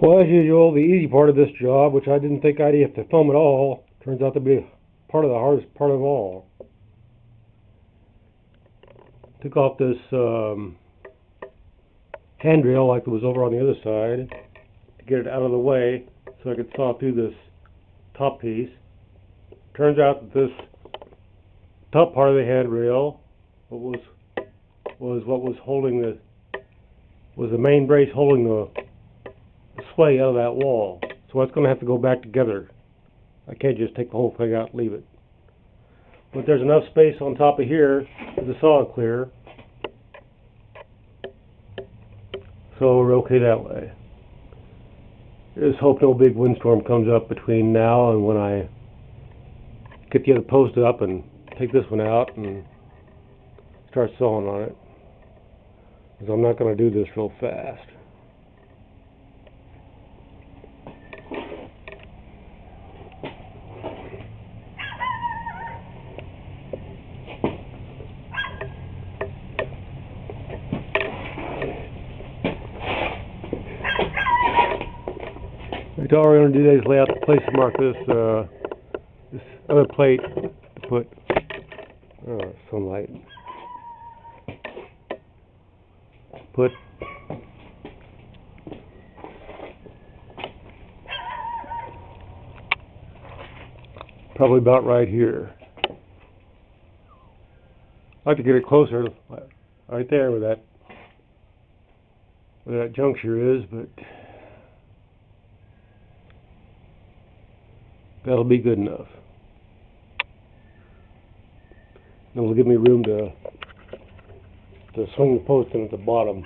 Well, as usual, the easy part of this job, which I didn't think I'd have to film at all, turns out to be part of the hardest part of all. Took off this handrail like it was over on the other side to get it out of the way so I could saw through this top piece. Turns out that this top part of the handrail was the main brace holding the sway out of that wall. So it's going to have to go back together. I can't just take the whole thing out and leave it. But there's enough space on top of here for the saw to clear. So we're okay that way. Just hope no big windstorm comes up between now and when I get the other post up and take this one out and start sawing on it. Because I'm not going to do this real fast. All we're going to do is lay out the place to mark this other plate to put sunlight. Put probably about right here. I'd like to get it closer, right there where that juncture is, but that'll be good enough. It'll give me room to swing the post in at the bottom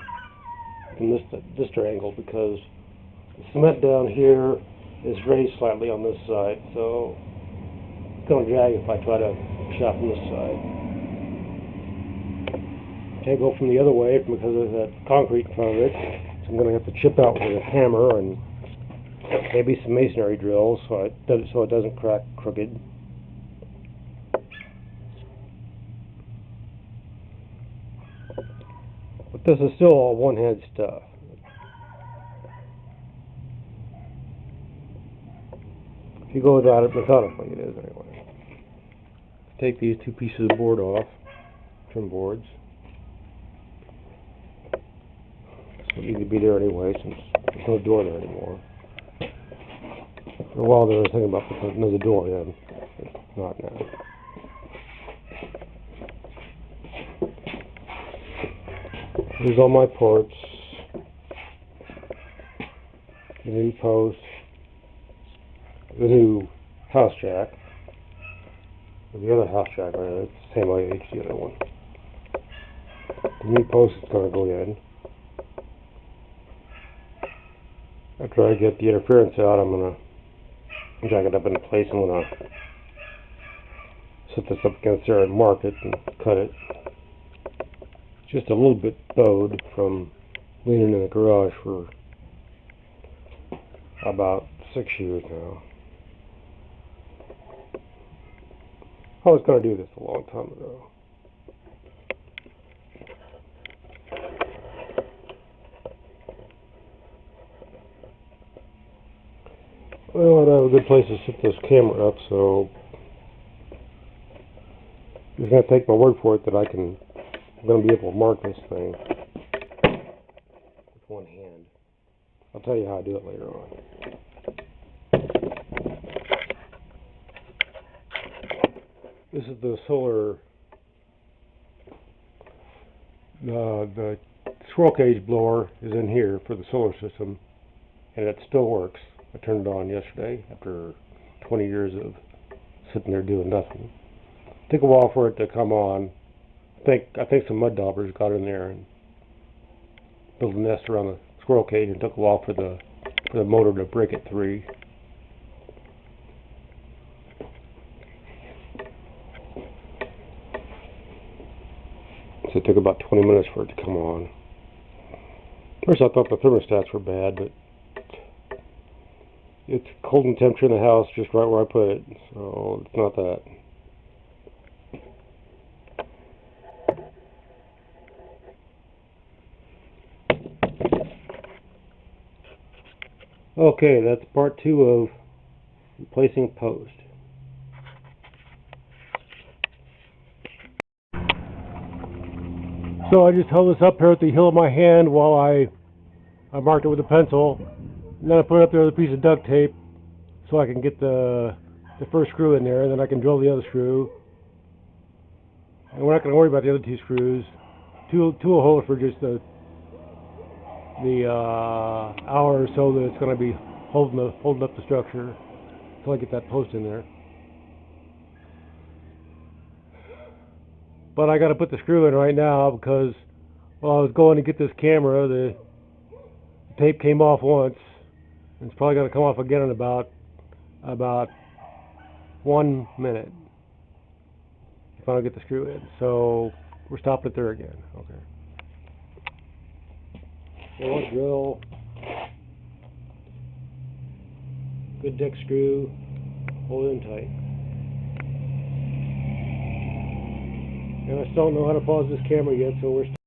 from this angle, because the cement down here is raised slightly on this side, so it's going to drag if I try to shot from this side. Can't go from the other way because of that concrete in front of it, so I'm going to have to chip out with a hammer and maybe some masonry drills so it doesn't crack crooked. But this is still all one-hand stuff. If you go without it methodically, it is anyway. Take these two pieces of board off, trim boards. This will need to be there anyway since there's no door there anymore. For a while there I was thinking about putting another door in, but not now. Here's all my ports, the new post, the new house jack, the other house jack, it's the same IH, the other one. The new post is going to go in. After I get the interference out, I'm going to jack it up into place. I'm going to set this up against there and mark it and cut it. Just a little bit bowed from leaning in the garage for about 6 years now. I was going to do this a long time ago. Well, I have a good place to set this camera up, so you're going to take my word for it that I'm going to be able to mark this thing with one hand. I'll tell you how I do it later on. This is the solar, the squirrel cage blower is in here for the solar system, and it still works. I turned it on yesterday after 20 years of sitting there doing nothing. It took a while for it to come on. I think some mud daubers got in there and built a nest around the squirrel cage, and it took a while for the motor to break at 3. So it took about 20 minutes for it to come on. First I thought the thermostats were bad, but it's cold and temperature in the house just right where I put it, so it's not that. Okay, that's part 2 of replacing post. So I just held this up here at the heel of my hand while I marked it with a pencil, and then I put it up there with a piece of duct tape so I can get the first screw in there, and then I can drill the other screw. And we're not going to worry about the other 2 screws. Two will hold for just the hour or so that it's going to be holding up the structure until I get that post in there. But I got to put the screw in right now because while I was going to get this camera, the tape came off once, and it's probably going to come off again in about 1 minute if I don't get the screw in. So we're stopping it there again. Okay. So I'll drill. Good deck screw. Hold it in tight. And I still don't know how to pause this camera yet, so we're